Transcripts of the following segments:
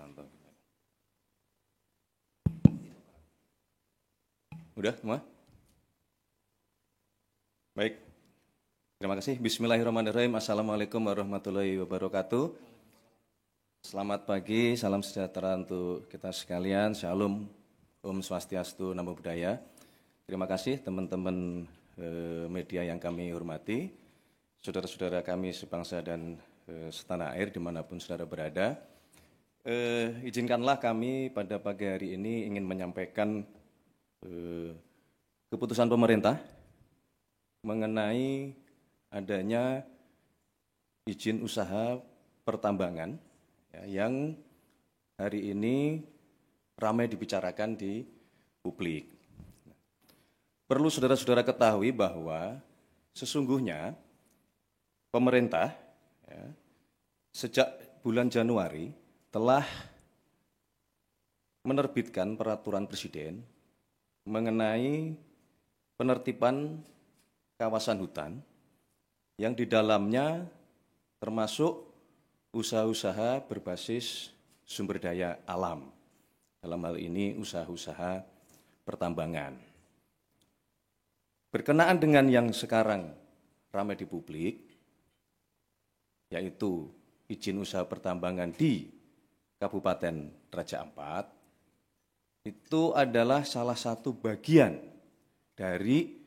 Santo. Udah semua? Baik. Terima kasih. Bismillahirrahmanirrahim. Assalamualaikum warahmatullahi wabarakatuh. Selamat pagi, salam sejahtera untuk kita sekalian. Shalom, Om Swastiastu, Namo Buddhaya. Terima kasih teman-teman media yang kami hormati, saudara-saudara kami sebangsa dan setanah air dimanapun saudara berada. Izinkanlah kami pada pagi hari ini ingin menyampaikan keputusan pemerintah mengenai adanya izin usaha pertambangan ya, yang hari ini ramai dibicarakan di publik. Perlu saudara-saudara ketahui bahwa sesungguhnya pemerintah ya, sejak bulan Januari telah menerbitkan peraturan presiden mengenai penertiban kawasan hutan yang di dalamnya termasuk usaha-usaha berbasis sumber daya alam. Dalam hal ini usaha-usaha pertambangan. Berkenaan dengan yang sekarang ramai di publik, yaitu izin usaha pertambangan di Kabupaten Raja Ampat, itu adalah salah satu bagian dari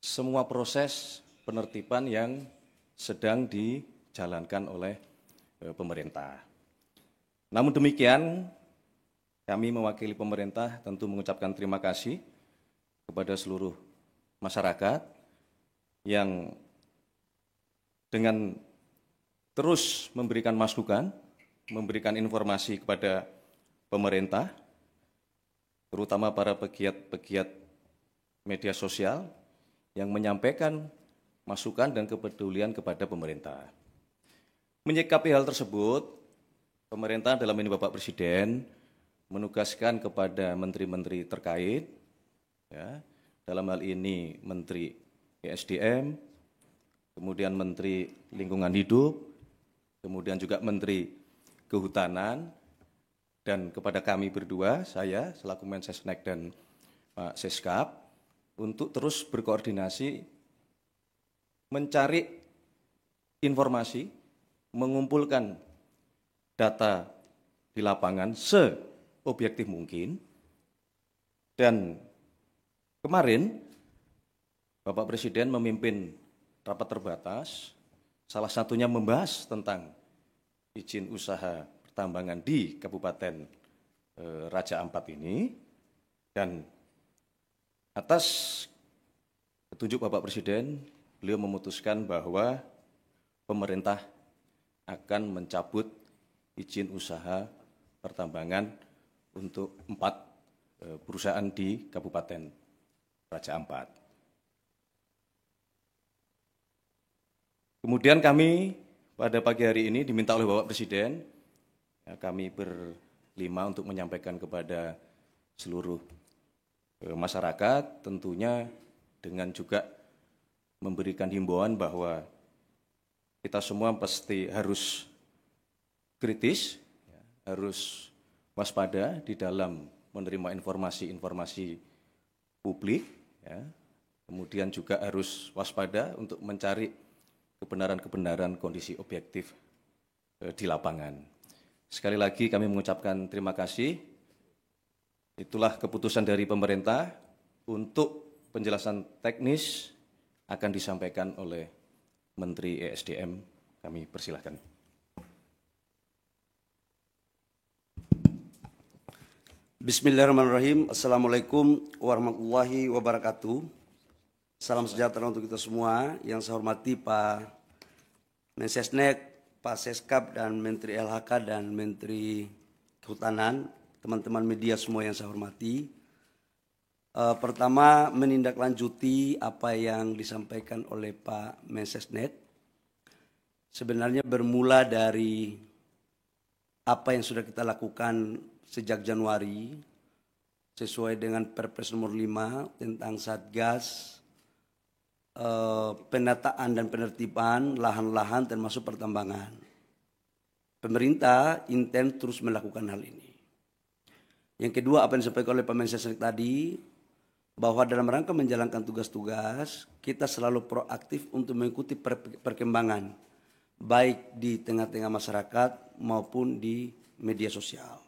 semua proses penertiban yang sedang dijalankan oleh pemerintah. Namun demikian, kami mewakili pemerintah tentu mengucapkan terima kasih kepada seluruh masyarakat yang dengan terus memberikan masukan, memberikan informasi kepada pemerintah, terutama para pegiat-pegiat media sosial yang menyampaikan masukan dan kepedulian kepada pemerintah. Menyikapi hal tersebut, pemerintah dalam ini Bapak Presiden menugaskan kepada menteri-menteri terkait, ya, dalam hal ini Menteri ESDM, kemudian Menteri Lingkungan Hidup, kemudian juga Menteri Kehutanan, dan kepada kami berdua, saya selaku Mensesnek dan Pak Seskap, untuk terus berkoordinasi, mencari informasi, mengumpulkan data di lapangan seobjektif mungkin, dan kemarin Bapak Presiden memimpin rapat terbatas, salah satunya membahas tentang izin usaha pertambangan di Kabupaten Raja Ampat ini, dan atas petunjuk Bapak Presiden, beliau memutuskan bahwa pemerintah akan mencabut izin usaha pertambangan untuk 4 perusahaan di Kabupaten Raja Ampat. Kemudian kami pada pagi hari ini diminta oleh Bapak Presiden, ya, kami berlima untuk menyampaikan kepada seluruh masyarakat, tentunya dengan juga memberikan himbauan bahwa kita semua pasti harus kritis, ya, harus waspada di dalam menerima informasi-informasi publik, ya. Kemudian juga harus waspada untuk mencari kebenaran-kebenaran kondisi objektif di lapangan. Sekali lagi kami mengucapkan terima kasih. Itulah keputusan dari pemerintah. Untuk penjelasan teknis akan disampaikan oleh Menteri ESDM. Kami persilahkan. Bismillahirrahmanirrahim. Assalamualaikum warahmatullahi wabarakatuh. Salam sejahtera untuk kita semua. Yang saya hormati Pak Mensesnek, Pak Seskap, dan Menteri LHK dan Menteri Kehutanan, teman-teman media semua yang saya hormati. Pertama, menindaklanjuti apa yang disampaikan oleh Pak Mensesnek. Sebenarnya bermula dari apa yang sudah kita lakukan sejak Januari, sesuai dengan Perpres nomor 5 tentang Satgas, penataan dan penertiban lahan-lahan termasuk pertambangan. pemerintah intens terus melakukan hal ini. Yang kedua, apa yang disampaikan oleh Pak Mensesnek tadi, bahwa dalam rangka menjalankan tugas-tugas, kita selalu proaktif untuk mengikuti perkembangan, baik di tengah-tengah masyarakat maupun di media sosial.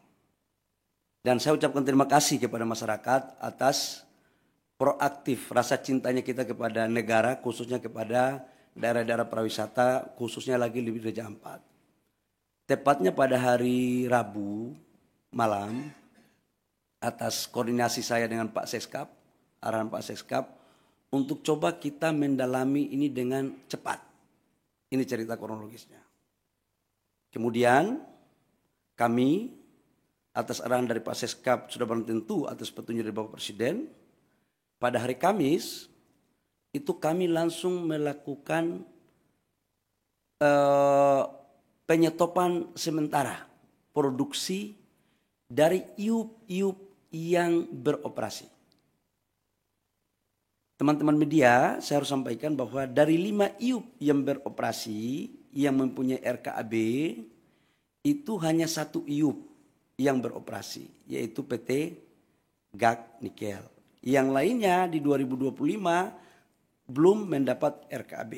Dan saya ucapkan terima kasih kepada masyarakat atas proaktif rasa cintanya kita kepada negara, khususnya kepada daerah-daerah pariwisata, khususnya lagi di Raja Ampat. Tepatnya pada hari Rabu malam, atas koordinasi saya dengan Pak Seskap, arahan Pak Seskap, untuk coba kita mendalami ini dengan cepat. Ini cerita kronologisnya. Kemudian kami atas arahan dari Pak Seskap sudah barang tentu atas petunjuk dari Bapak Presiden, pada hari Kamis itu kami langsung melakukan penyetopan sementara produksi dari iup-iup yang beroperasi. Teman-teman media, saya harus sampaikan bahwa dari 5 iup yang beroperasi, yang mempunyai RKAB, itu hanya 1 iup yang beroperasi, yaitu PT GAC Nikel. Yang lainnya di 2025 belum mendapat RKAB.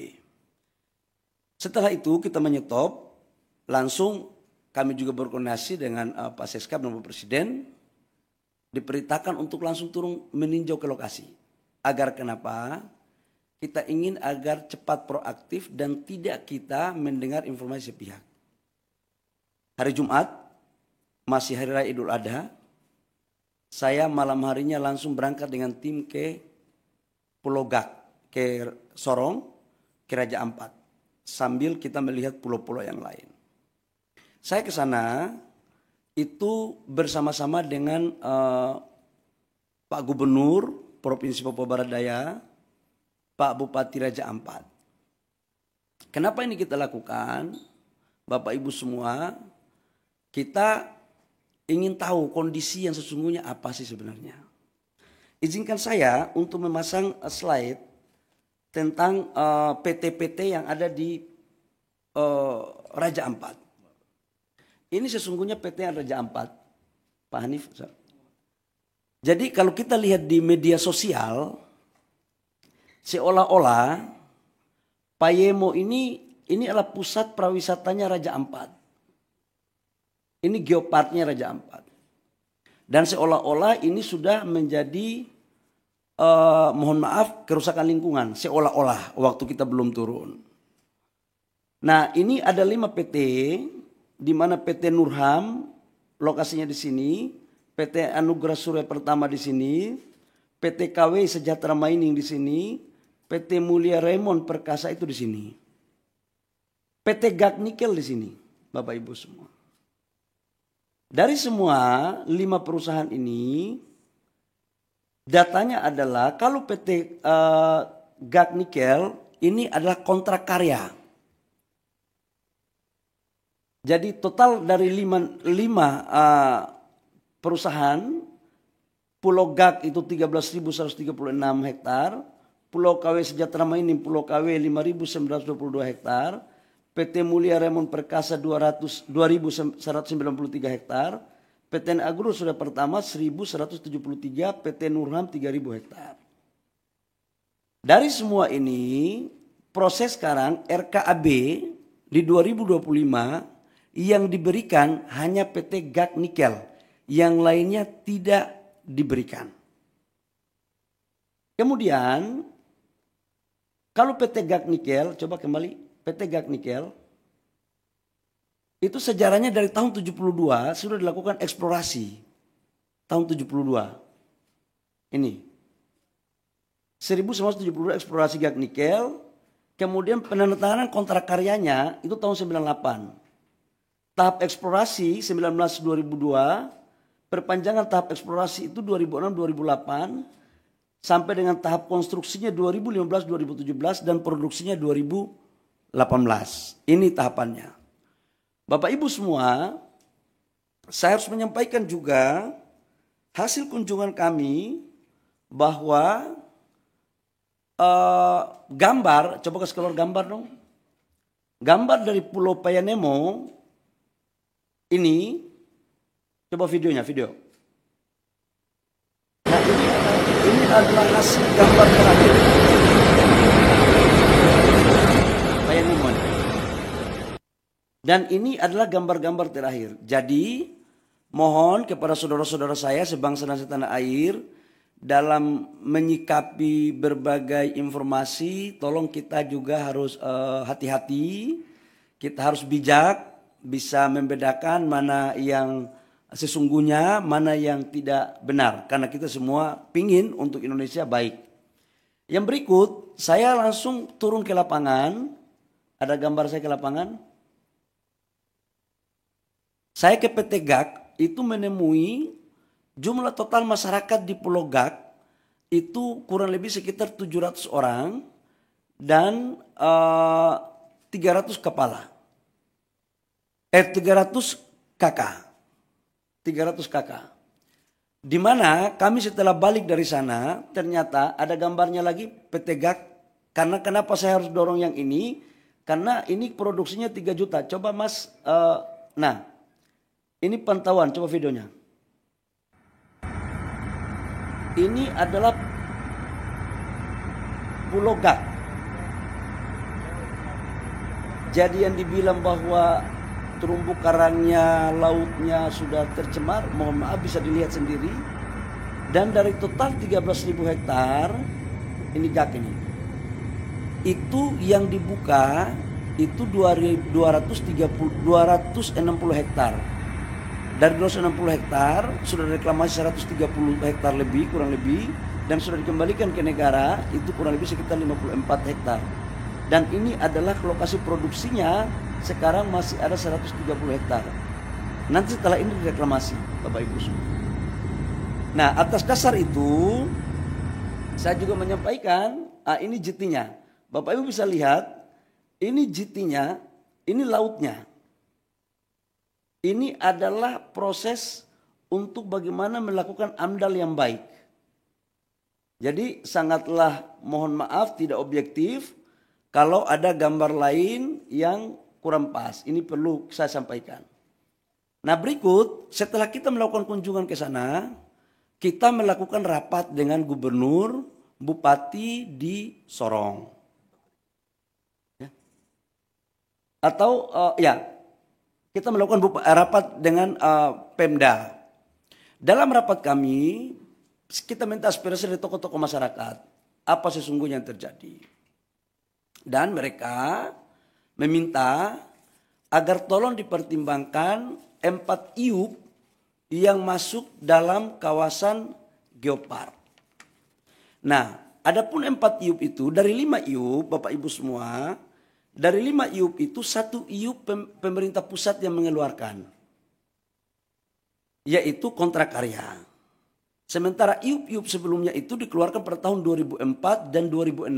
Setelah itu kita menyetop, langsung kami juga berkoordinasi dengan Pak Seskap dan Bapak Presiden, diperintahkan untuk langsung turun meninjau ke lokasi. Agar kenapa? Kita ingin agar cepat proaktif dan tidak kita mendengar informasi sepihak. Hari Jumat, masih Hari Raya Idul Adha, saya malam harinya langsung berangkat dengan tim ke Pulau Gak, ke Sorong, ke Raja Ampat. Sambil kita melihat pulau-pulau yang lain. Saya ke sana itu bersama-sama dengan Pak Gubernur Provinsi Papua Barat Daya, Pak Bupati Raja Ampat. Kenapa ini kita lakukan? Bapak Ibu semua, kita ingin tahu kondisi yang sesungguhnya apa sih sebenarnya. Izinkan saya untuk memasang slide tentang PT-PT yang ada di Raja Ampat. Ini sesungguhnya PT Raja Ampat, Pak Hanif. Jadi kalau kita lihat di media sosial, seolah-olah Payemo ini adalah pusat pariwisatanya Raja Ampat. Ini geoparknya Raja Ampat. Dan seolah-olah ini sudah menjadi, mohon maaf, kerusakan lingkungan. Seolah-olah waktu kita belum turun. Nah, ini ada 5 PT, di mana PT Nurham, lokasinya di sini, PT Anugerah Surya Pertama di sini, PT KW Sejahtera Mining di sini, PT Mulia Raymond Perkasa itu di sini. PT GAC Nikel di sini, Bapak Ibu semua. Dari semua 5 perusahaan ini, datanya adalah kalau PT GAC Nikel ini adalah kontrak karya. Jadi total dari 5 perusahaan, Pulau GAC itu 13.136 hektar, Pulau KW Sejahtera Mining, Pulau KW 5.922 hektar, PT Mulia Raymond Perkasa 2.193 hektar, PT Agro Surya Pertama 1.173, PT Nurham 3.000 hektar. Dari semua ini, proses sekarang RKAB di 2025 yang diberikan hanya PT GAC Nikel, yang lainnya tidak diberikan. Kemudian, kalau PT GAC Nikel, coba kembali, PT GAC Nikel, itu sejarahnya dari tahun 72 sudah dilakukan eksplorasi. Tahun 72. Ini. 1972 eksplorasi GAC Nikel, kemudian penandatanganan kontrak karyanya itu tahun 98. Tahap eksplorasi 2002, perpanjangan tahap eksplorasi itu 2006-2008, sampai dengan tahap konstruksinya 2015-2017 dan produksinya 2018. Ini tahapannya. Bapak Ibu semua, saya harus menyampaikan juga hasil kunjungan kami bahwa gambar, coba kasih keluar gambar dong. Gambar dari Pulau Payanemo Ini, coba videonya, video. Nah ini adalah hasil gambar terakhir. Dan ini adalah gambar-gambar terakhir. Jadi mohon kepada saudara-saudara saya sebangsa dan setanah air, dalam menyikapi berbagai informasi, tolong kita juga harus hati-hati, kita harus bijak, bisa membedakan mana yang sesungguhnya, mana yang tidak benar. Karena kita semua pingin untuk Indonesia baik. Yang berikut, saya langsung turun ke lapangan. Ada gambar saya ke lapangan. Saya ke PT GAK itu menemui jumlah total masyarakat di Pulau GAK itu kurang lebih sekitar 700 orang dan 300 kepala. 300 kakak. 300 kakak. Di mana kami setelah balik dari sana ternyata ada gambarnya lagi PT GAK. Karena kenapa saya harus dorong yang ini? Karena ini produksinya 3 juta. Coba Mas, nah. Ini pantauan, coba videonya. Ini adalah Pulau GAK. Jadi yang dibilang bahwa terumbu karangnya, lautnya sudah tercemar, mohon maaf bisa dilihat sendiri. Dan dari total 13.000 hektar, ini GAK ini. Itu yang dibuka, itu 260 hektar. Dari 260 hektar sudah reklamasi 130 hektar lebih, kurang lebih, dan sudah dikembalikan ke negara itu kurang lebih sekitar 54 hektar. Dan ini adalah lokasi produksinya sekarang masih ada 130 hektar. Nanti setelah ini direklamasi, Bapak Ibu semua. Nah, atas dasar itu saya juga menyampaikan, ini JT-nya. Bapak Ibu bisa lihat, ini JT-nya, ini lautnya. Ini adalah proses untuk bagaimana melakukan AMDAL yang baik. Jadi sangatlah mohon maaf tidak objektif kalau ada gambar lain yang kurang pas. Ini perlu saya sampaikan. Nah berikut setelah kita melakukan kunjungan ke sana, kita melakukan rapat dengan gubernur, bupati di Sorong. Ya. Atau kita melakukan rapat dengan Pemda. Dalam rapat kami, kita minta aspirasi dari tokoh-tokoh masyarakat. Apa sesungguhnya yang terjadi. Dan mereka meminta agar tolong dipertimbangkan 4 IUP yang masuk dalam kawasan Geopark. Nah, adapun 4 IUP itu, dari 5 IUP, Bapak Ibu semua, dari 5 IUP itu 1 IUP pemerintah pusat yang mengeluarkan. Yaitu kontrak karya. Sementara IUP-IUP sebelumnya itu dikeluarkan pada tahun 2004 dan 2006.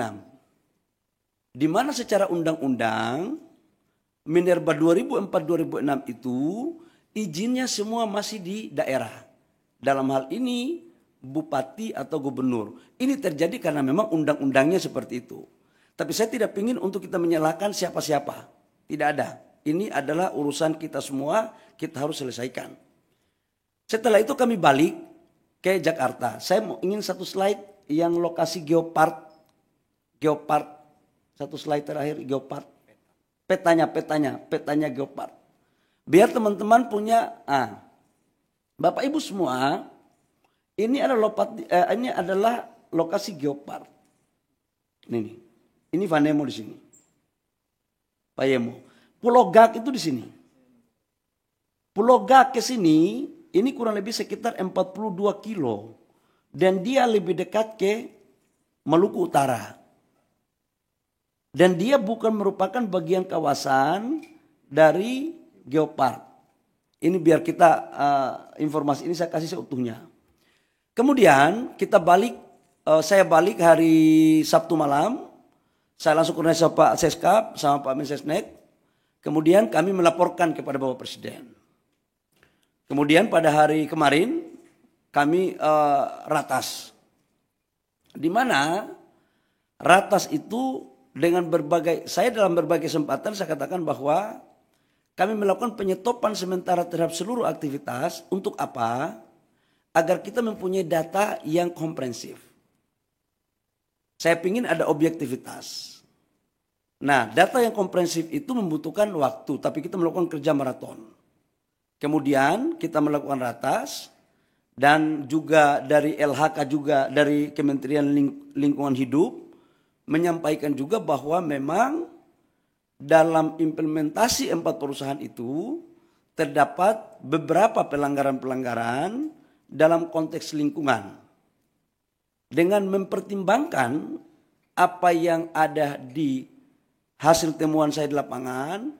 Di mana secara undang-undang Minerba 2004-2006 itu izinnya semua masih di daerah. Dalam hal ini bupati atau gubernur. Ini terjadi karena memang undang-undangnya seperti itu. Tapi saya tidak ingin untuk kita menyalahkan siapa-siapa. Tidak ada. Ini adalah urusan kita semua, kita harus selesaikan. Setelah itu kami balik ke Jakarta. Saya ingin satu slide yang lokasi Geopark. Geopark. Satu slide terakhir Geopark. Petanya Geopark. Biar teman-teman punya, Bapak Ibu semua, ini adalah lokasi Geopark. Ini Vanemo di sini. Payemo. Pulau GAK itu di sini. Pulau GAK ke sini, ini kurang lebih sekitar 42 kilo. Dan dia lebih dekat ke Maluku Utara. Dan dia bukan merupakan bagian kawasan dari Geopark. Ini biar kita informasi ini saya kasih seutuhnya. Kemudian kita balik, saya balik hari Sabtu malam. Saya langsung koordinasi sama Pak Seskap, sama Pak Mensesnek. Kemudian kami melaporkan kepada Bapak Presiden. Kemudian pada hari kemarin kami ratas. Di mana ratas itu dengan berbagai, saya dalam berbagai kesempatan saya katakan bahwa kami melakukan penyetopan sementara terhadap seluruh aktivitas. Untuk apa? Agar kita mempunyai data yang komprehensif. Saya ingin ada objektivitas. Nah, data yang komprehensif itu membutuhkan waktu, tapi kita melakukan kerja maraton. Kemudian kita melakukan ratas, dan juga dari LHK juga dari Kementerian Lingkungan Hidup menyampaikan juga bahwa memang dalam implementasi 4 perusahaan itu terdapat beberapa pelanggaran-pelanggaran dalam konteks lingkungan. Dengan mempertimbangkan apa yang ada di hasil temuan saya di lapangan,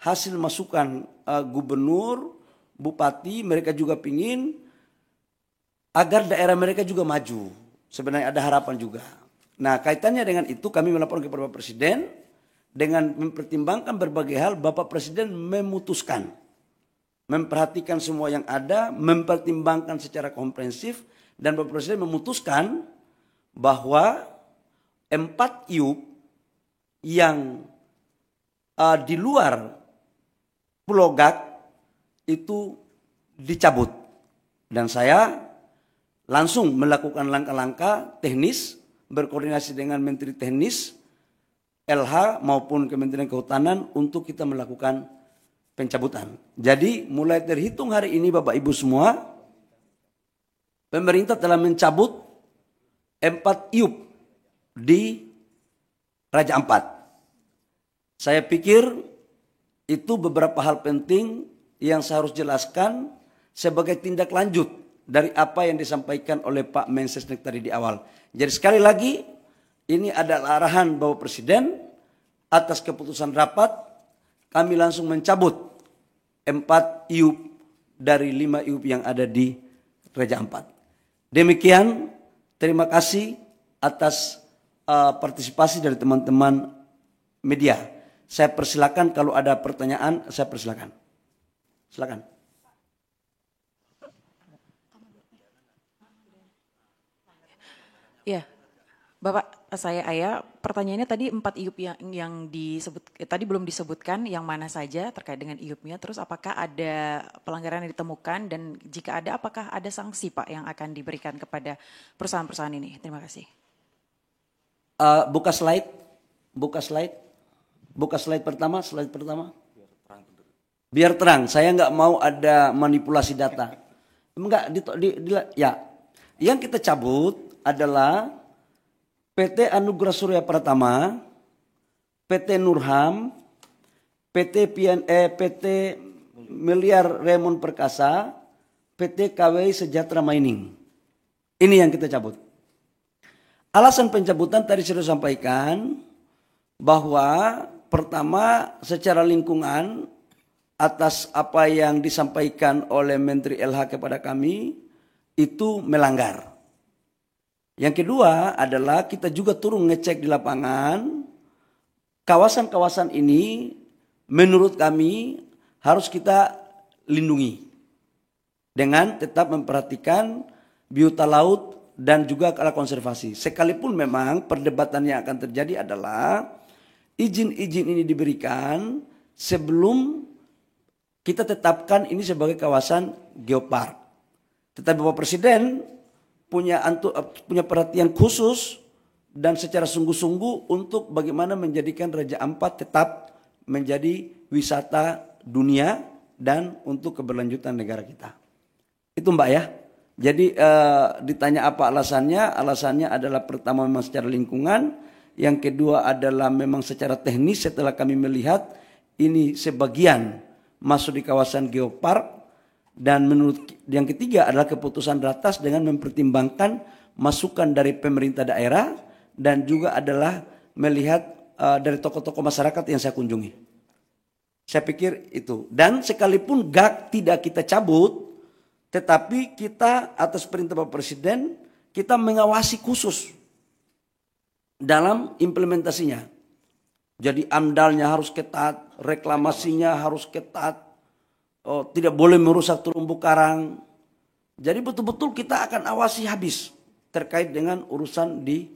hasil masukan gubernur, bupati, mereka juga pingin agar daerah mereka juga maju. Sebenarnya ada harapan juga. Nah, kaitannya dengan itu kami melaporkan kepada Bapak Presiden. Dengan mempertimbangkan berbagai hal, Bapak Presiden memutuskan, memperhatikan semua yang ada, mempertimbangkan secara komprehensif, dan Bapak Presiden memutuskan bahwa 4 IUP yang di luar Pulau Gak itu dicabut. Dan saya langsung melakukan langkah-langkah teknis, berkoordinasi dengan Menteri Teknis, LH maupun Kementerian Kehutanan untuk kita melakukan pencabutan. Jadi mulai terhitung hari ini Bapak Ibu semua, pemerintah telah mencabut 4 IUP di Raja Ampat. Saya pikir itu beberapa hal penting yang saya harus jelaskan sebagai tindak lanjut dari apa yang disampaikan oleh Pak Mensesnek tadi di awal. Jadi sekali lagi, ini adalah arahan Bapak Presiden atas keputusan rapat, kami langsung mencabut 4 IUP dari 5 IUP yang ada di Raja Ampat. Demikian, terima kasih atas partisipasi dari teman-teman media. Saya persilakan kalau ada pertanyaan, saya persilakan. Silakan. Ya, Bapak, saya Aya. Pertanyaannya tadi 4 IUP yang disebut tadi belum disebutkan yang mana saja terkait dengan IUP-nya. Terus apakah ada pelanggaran yang ditemukan dan jika ada apakah ada sanksi Pak yang akan diberikan kepada perusahaan-perusahaan ini? Terima kasih. Buka slide pertama. Biar terang. Saya nggak mau ada manipulasi data. Enggak, ya. Yang kita cabut adalah PT Anugerah Surya Pratama, PT Nurham, PT Miliar Raymond Perkasa, PT KWI Sejahtera Mining. Ini yang kita cabut. Alasan pencabutan tadi sudah sampaikan bahwa pertama secara lingkungan atas apa yang disampaikan oleh Menteri LH kepada kami itu melanggar. Yang kedua adalah kita juga turun ngecek di lapangan, kawasan-kawasan ini menurut kami harus kita lindungi dengan tetap memperhatikan biota laut dan juga kala konservasi. Sekalipun memang perdebatan yang akan terjadi adalah izin-izin ini diberikan sebelum kita tetapkan ini sebagai kawasan geopark. Tetapi Bapak Presiden punya perhatian khusus dan secara sungguh-sungguh untuk bagaimana menjadikan Raja Ampat tetap menjadi wisata dunia dan untuk keberlanjutan negara kita. Itu Mbak ya. Jadi ditanya apa alasannya? Alasannya adalah pertama memang secara lingkungan, yang kedua adalah memang secara teknis setelah kami melihat ini sebagian masuk di kawasan geopark. Dan menurut yang ketiga adalah keputusan ratas dengan mempertimbangkan masukan dari pemerintah daerah dan juga adalah melihat dari tokoh-tokoh masyarakat yang saya kunjungi. Saya pikir itu. Dan sekalipun GAK tidak kita cabut, tetapi kita atas perintah Bapak Presiden kita mengawasi khusus dalam implementasinya. Jadi AMDAL-nya harus ketat, reklamasinya harus ketat. Tidak boleh merusak terumbu karang. Jadi betul-betul kita akan awasi habis terkait dengan urusan di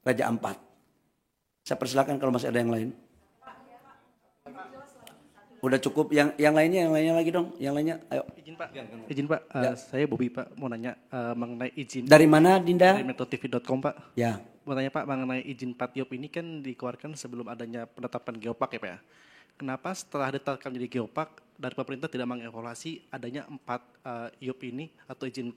Raja Ampat. Saya persilakan kalau masih ada yang lain. Udah cukup. Yang lainnya lagi dong. Yang lainnya, ayo. Izin Pak, saya Bobi Pak, mau nanya mengenai izin. Dari mana, Dinda? Dari metrotv.com Pak. Ya. Mau tanya Pak, mengenai izin 4 IOP ini kan dikeluarkan sebelum adanya penetapan geopark ya Pak ya. Kenapa setelah ditetapkan jadi geopark, dari pemerintah tidak mengevaluasi adanya 4 IOP ini atau izin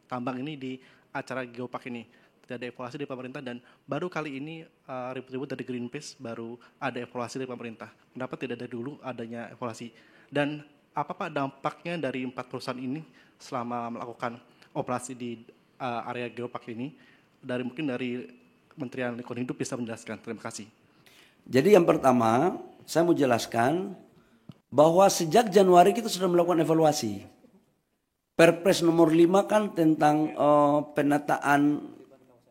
tambang ini di acara geopark ini? Tidak ada evaluasi dari pemerintah dan baru kali ini ribut-ribut dari Greenpeace baru ada evaluasi dari pemerintah. Kenapa tidak dari dulu adanya evaluasi? Dan apa Pak dampaknya dari 4 perusahaan ini selama melakukan operasi di area geopark ini? Mungkin dari Kementerian Lingkungan Hidup bisa menjelaskan. Terima kasih. Jadi yang pertama, saya mau jelaskan bahwa sejak Januari kita sudah melakukan evaluasi. Perpres nomor 5 kan tentang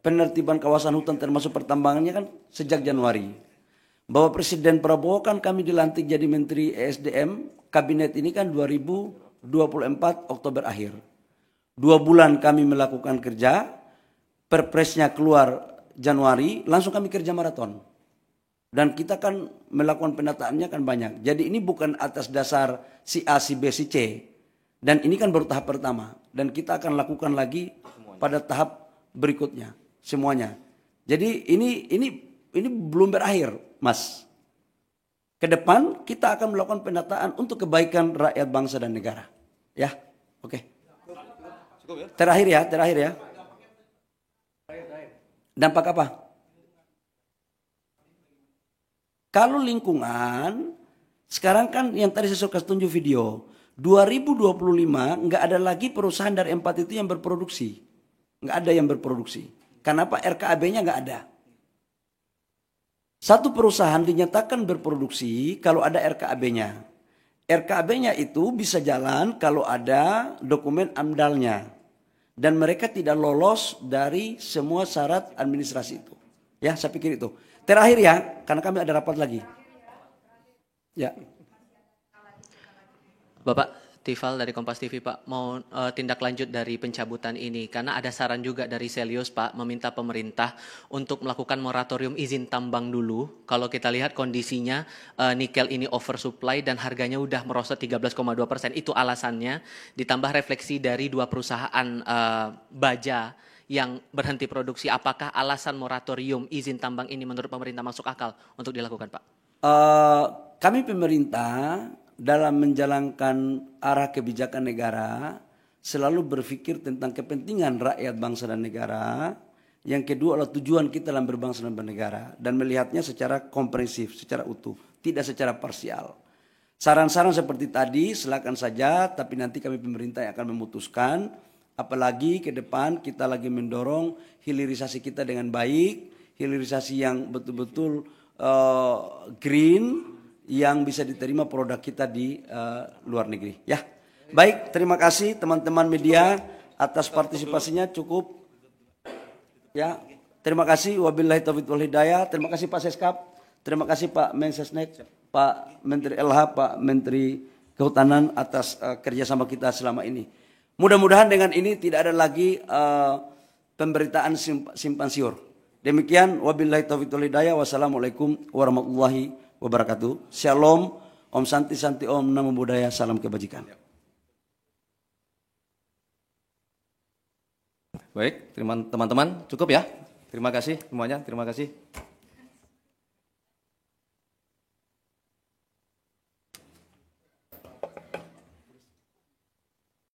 penertiban kawasan hutan termasuk pertambangannya kan sejak Januari. Bahwa Presiden Prabowo kan kami dilantik jadi Menteri ESDM, kabinet ini kan 2024 Oktober akhir. 2 bulan kami melakukan kerja, perpresnya keluar Januari, langsung kami kerja maraton. Dan kita kan melakukan penataannya kan banyak. Jadi ini bukan atas dasar si A, si B, si C. Dan ini kan baru tahap pertama. Dan kita akan lakukan lagi pada tahap berikutnya. Semuanya. Jadi ini belum berakhir, Mas. Ke depan kita akan melakukan penataan untuk kebaikan rakyat bangsa dan negara. Ya, oke. Terakhir ya. Dampak apa? Kalau lingkungan, sekarang kan yang tadi saya suka tunjuk video, 2025 nggak ada lagi perusahaan dari 4 itu yang berproduksi. Nggak ada yang berproduksi. Kenapa? RKAB-nya nggak ada. Satu perusahaan dinyatakan berproduksi kalau ada RKAB-nya. RKAB-nya itu bisa jalan kalau ada dokumen AMDAL-nya. Dan mereka tidak lolos dari semua syarat administrasi itu. Ya, saya pikir itu. Terakhir ya, karena kami ada rapat lagi. Ya. Bapak Tifal dari Kompas TV Pak, mau tindak lanjut dari pencabutan ini. Karena ada saran juga dari Selius Pak, meminta pemerintah untuk melakukan moratorium izin tambang dulu. Kalau kita lihat kondisinya nikel ini oversupply dan harganya udah merosot 13,2%. Itu alasannya, ditambah refleksi dari 2 perusahaan baja yang berhenti produksi. Apakah alasan moratorium izin tambang ini menurut pemerintah masuk akal untuk dilakukan Pak? Kami pemerintah dalam menjalankan arah kebijakan negara selalu berpikir tentang kepentingan rakyat bangsa dan negara. Yang kedua adalah tujuan kita dalam berbangsa dan bernegara dan melihatnya secara komprehensif, secara utuh, tidak secara parsial. Saran-saran seperti tadi silakan saja, tapi nanti kami pemerintah yang akan memutuskan. Apalagi ke depan kita lagi mendorong hilirisasi kita dengan baik, hilirisasi yang betul-betul green, yang bisa diterima produk kita di luar negeri. Ya, baik. Terima kasih teman-teman media atas partisipasinya. Cukup. Ya, terima kasih. Wabillahi taufiq wal hidayah. Terima kasih Pak Seskap. Terima kasih Pak Mensesnek, Pak Menteri LH, Pak Menteri Kehutanan atas kerjasama kita selama ini. Mudah-mudahan dengan ini tidak ada lagi pemberitaan simpang siur. Demikian. Wabillahi taufiq wal hidayah. Wassalamualaikum warahmatullahi wabarakatuh. Shalom, Om Santi Santi Om, Namo Buddhaya, salam kebajikan. Baik, teman-teman, cukup ya. Terima kasih semuanya, terima kasih.